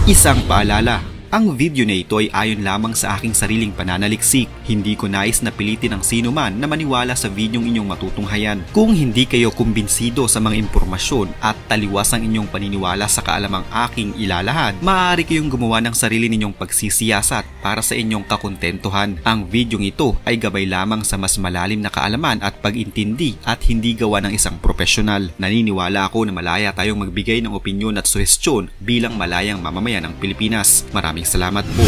Isang paalala, ang video na ito ay ayon lamang sa aking sariling pananaliksik. Hindi ko nais na pilitin ang sino man na maniwala sa videong inyong matutunghayan. Kung hindi kayo kumbinsido sa mga impormasyon at taliwas ang inyong paniniwala sa kaalamang aking ilalahad, maaari kayong gumawa ng sarili ninyong pagsisiyasat para sa inyong kakontentuhan. Ang videong ito ay gabay lamang sa mas malalim na kaalaman at pag-intindi at hindi gawa ng isang profesional. Naniniwala ako na malaya tayong magbigay ng opinyon at suhestyon bilang malayang mamamayan ng Pilipinas. Maraming salamat po.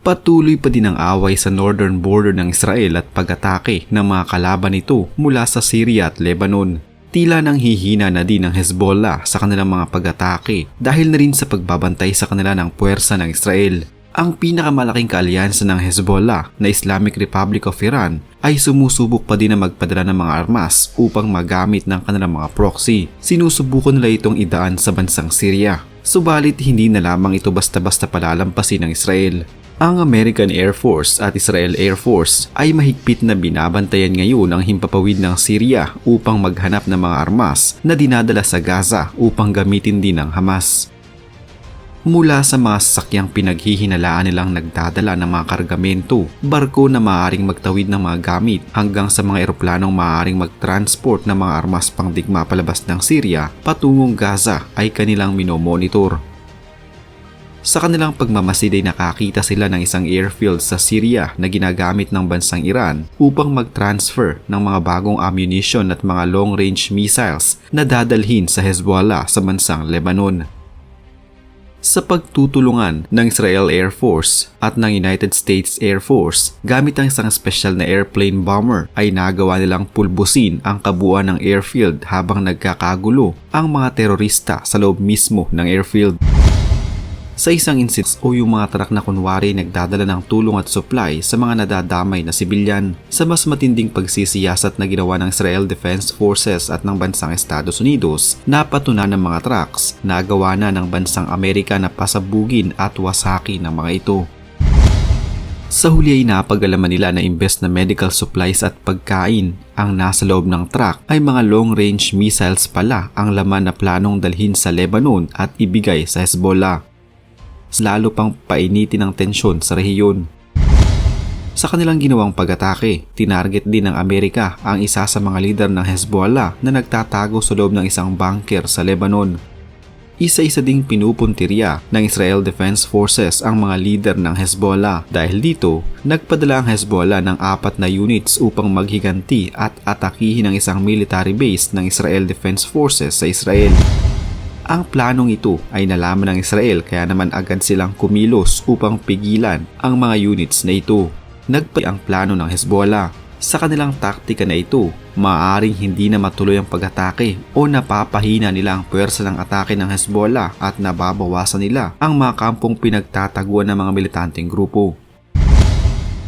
Patuloy pa din ang away sa northern border ng Israel at pag-atake ng mga kalaban nito mula sa Syria at Lebanon. Tila nang hihina na din ang Hezbollah sa kanilang mga pag-atake dahil na rin sa pagbabantay sa kanila ng puwersa ng Israel. Ang pinakamalaking kaalyansa ng Hezbollah na Islamic Republic of Iran ay sumusubok pa din na magpadala ng mga armas upang magamit ng kanilang mga proxy. Sinusubukan nila itong idaan sa bansang Syria. Subalit hindi na lamang ito basta-basta palalampasin ng Israel. Ang American Air Force at Israel Air Force ay mahigpit na binabantayan ngayon ang himpapawid ng Syria upang maghanap ng mga armas na dinadala sa Gaza upang gamitin din ng Hamas. Mula sa mga sasakyang pinaghihinalaan nilang nagdadala ng mga kargamento, barko na maaaring magtawid ng mga gamit hanggang sa mga eroplanong maaaring mag-transport ng mga armas pangdigma palabas ng Syria patungong Gaza ay kanilang minomonitor. Sa kanilang pagmamasid ay nakakita sila ng isang airfield sa Syria na ginagamit ng bansang Iran upang mag-transfer ng mga bagong ammunition at mga long-range missiles na dadalhin sa Hezbollah sa bansang Lebanon. Sa pagtutulungan ng Israel Air Force at ng United States Air Force gamit ang isang special na airplane bomber ay nagawa nilang pulbusin ang kabuuan ng airfield habang nagkakagulo ang mga terorista sa loob mismo ng airfield. Sa isang incident o yung mga truck na kunwari nagdadala ng tulong at supply sa mga nadadamay na sibilyan. Sa mas matinding pagsisiyasat na ginawa ng Israel Defense Forces at ng bansang Estados Unidos, napatunan ng mga trucks na gawa na ng bansang Amerika na pasabugin at wasaki ng mga ito. Sa huli ay napag-alaman nila na imbes na medical supplies at pagkain ang nasa loob ng truck ay mga long-range missiles pala ang laman na planong dalhin sa Lebanon at ibigay sa Hezbollah. Lalo pang painitin ang tensyon sa rehiyon. Sa kanilang ginawang pag-atake, tinarget din ng Amerika ang isa sa mga lider ng Hezbollah na nagtatago sa loob ng isang bunker sa Lebanon. Isa-isa ding pinupuntirya ng Israel Defense Forces ang mga lider ng Hezbollah. Dahil dito, nagpadala ang Hezbollah ng 4 na units upang maghiganti at atakihin ang isang military base ng Israel Defense Forces sa Israel. Ang planong ito ay nalaman ng Israel kaya naman agad silang kumilos upang pigilan ang mga units na ito. Nagpay ang plano ng Hezbollah. Sa kanilang taktika na ito, maaaring hindi na matuloy ang pag-atake o napapahina nila ang puwersa ng atake ng Hezbollah at nababawasan nila ang mga kampong pinagtataguan ng mga militanteng grupo.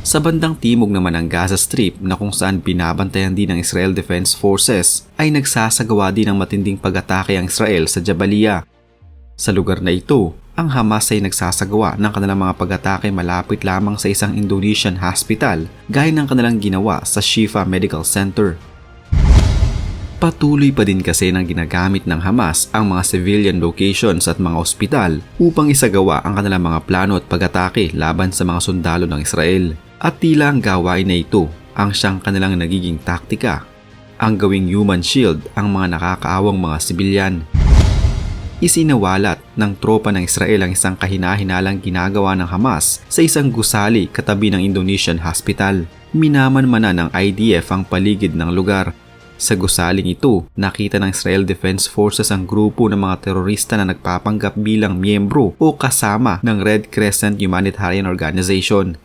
Sa bandang timog naman ng Gaza Strip na kung saan binabantayan din ng Israel Defense Forces ay nagsasagawa din ng matinding pag-atake ang Israel sa Jabalia. Sa lugar na ito, ang Hamas ay nagsasagawa ng kanilang mga pag-atake malapit lamang sa isang Indonesian hospital gaya ng kanilang ginawa sa Shifa Medical Center. Patuloy pa din kasi ng ginagamit ng Hamas ang mga civilian locations at mga ospital upang isagawa ang kanilang mga plano at pag-atake laban sa mga sundalo ng Israel. At tila ang gawain na ito ang siyang kanilang nagiging taktika, ang gawing human shield ang mga nakakaawang mga sibilyan. Isinawalat ng tropa ng Israel ang isang kahina-hinalang ginagawa ng Hamas sa isang gusali katabi ng Indonesian hospital. Minaman-mana ng IDF ang paligid ng lugar. Sa gusaling ito, nakita ng Israel Defense Forces ang grupo ng mga terorista na nagpapanggap bilang miyembro o kasama ng Red Crescent Humanitarian Organization.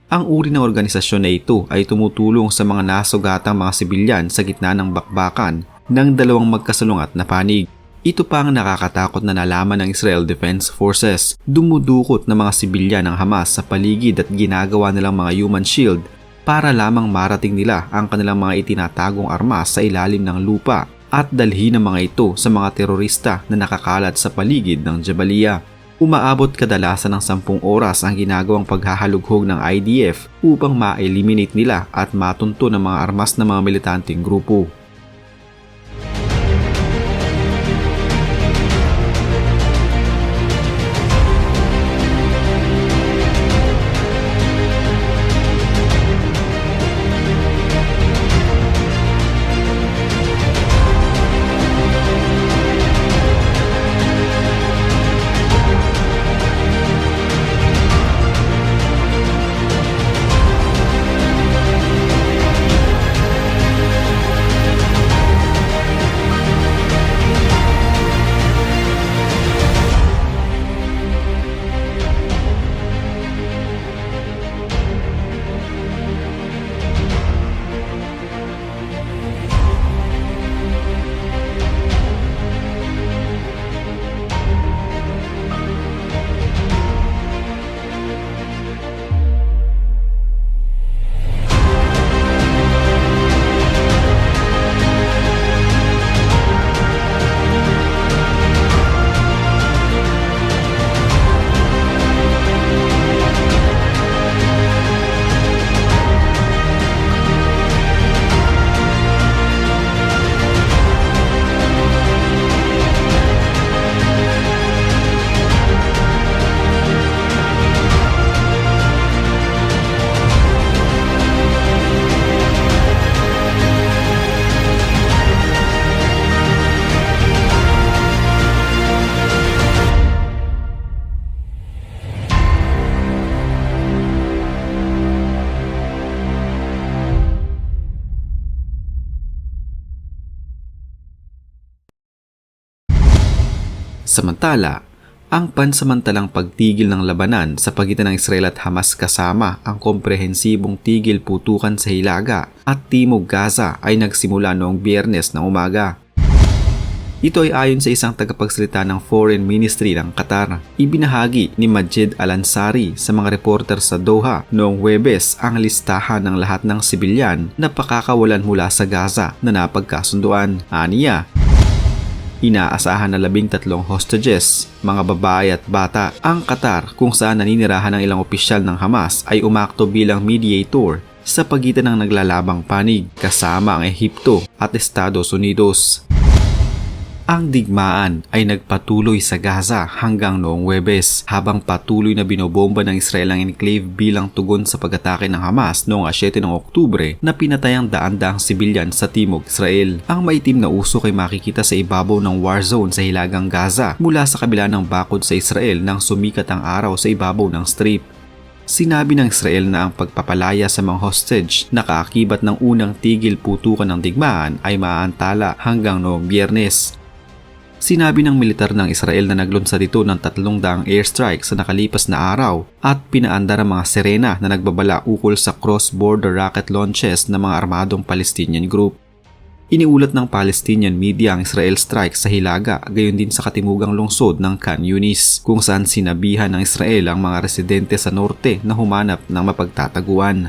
Ang uri ng organisasyon na ito ay tumutulong sa mga nasugatang mga sibilyan sa gitna ng bakbakan ng dalawang magkasalungat na panig. Ito pa ang nakakatakot na nalaman ng Israel Defense Forces. Dumudukot ng mga sibilyan ng Hamas sa paligid at ginagawa nilang mga human shield para lamang marating nila ang kanilang mga itinatagong armas sa ilalim ng lupa at dalhin ang mga ito sa mga terorista na nakakalat sa paligid ng Jabalia. Umaabot kadalasan ng 10 oras ang ginagawang paghahalughog ng IDF upang ma-eliminate nila at matunto ng mga armas ng mga militanteng grupo. Samantala, ang pansamantalang pagtigil ng labanan sa pagitan ng Israel at Hamas kasama ang komprehensibong tigil putukan sa Hilaga at Timog Gaza ay nagsimula noong Biyernes ng umaga. Ito ay ayon sa isang tagapagsalita ng Foreign Ministry ng Qatar. Ibinahagi ni Majid Al-Ansari sa mga reporter sa Doha noong Huwebes ang listahan ng lahat ng sibilyan na pakakawalan mula sa Gaza na napagkasunduan. Aniya, inaasahan na 13 hostages, mga babae at bata. Ang Qatar, kung saan naninirahan ng ilang opisyal ng Hamas, ay umakto bilang mediator sa pagitan ng naglalabang panig kasama ang Ehipto at Estados Unidos. Ang digmaan ay nagpatuloy sa Gaza hanggang noong Huwebes habang patuloy na binobomba ng Israel ang enclave bilang tugon sa pag-atake ng Hamas noong 7 ng Oktubre na pinatay ang daan-daang sibilyan sa Timog Israel. Ang maitim na usok ay makikita sa ibabaw ng war zone sa hilagang Gaza mula sa kabila ng bakod sa Israel nang sumikat ang araw sa ibabaw ng strip. Sinabi ng Israel na ang pagpapalaya sa mga hostage na kaakibat ng unang tigil putukan ng digmaan ay maaantala hanggang noong Biyernes. Sinabi ng militar ng Israel na naglunsad ito ng 300 airstrike sa nakalipas na araw at pinaandar ang mga sirena na nagbabala ukol sa cross-border rocket launches ng mga armadong Palestinian group. Iniulat ng Palestinian media ang Israel strike sa Hilaga, gayon din sa katimugang lungsod ng Khan Yunis, kung saan sinabihan ng Israel ang mga residente sa norte na humanap ng mapagtataguan.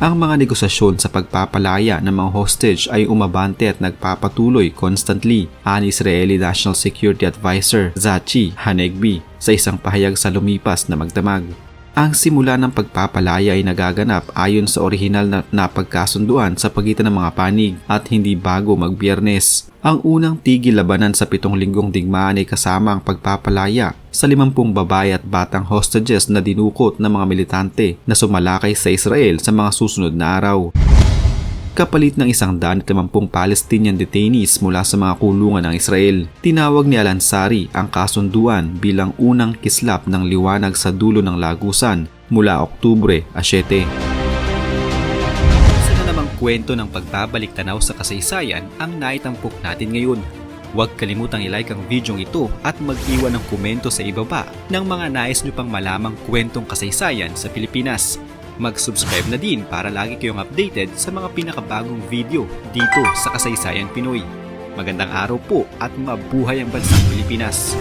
Ang mga negosasyon sa pagpapalaya ng mga hostage ay umabante at nagpapatuloy constantly, ani Israeli National Security Advisor Zachi Hanegbi sa isang pahayag sa lumipas na magdamag. Ang simula ng pagpapalaya ay nagaganap ayon sa orihinal na pagkasunduan sa pagitan ng mga panig at hindi bago mag-Biyernes. Ang unang tigil labanan sa 7 linggong digmaan ay kasama ang pagpapalaya sa 50 babae at batang hostages na dinukot ng mga militante na sumalakay sa Israel sa mga susunod na araw. Kapalit ng 150 Palestinian detainees mula sa mga kulungan ng Israel. Tinawag ni Al-Ansari ang kasunduan bilang unang kislap ng liwanag sa dulo ng lagusan mula Oktubre 7. Isa na namang kwento ng pagbabalik tanaw sa kasaysayan ang naitampok natin ngayon. Huwag kalimutang i-like ang video ito at mag-iwan ng komento sa ibaba ng mga nais nyo pang malamang kwentong kasaysayan sa Pilipinas. Mag-subscribe na din para lagi kayong updated sa mga pinakabagong video dito sa Kasaysayan Pinoy. Magandang araw po at mabuhay ang bansang Pilipinas!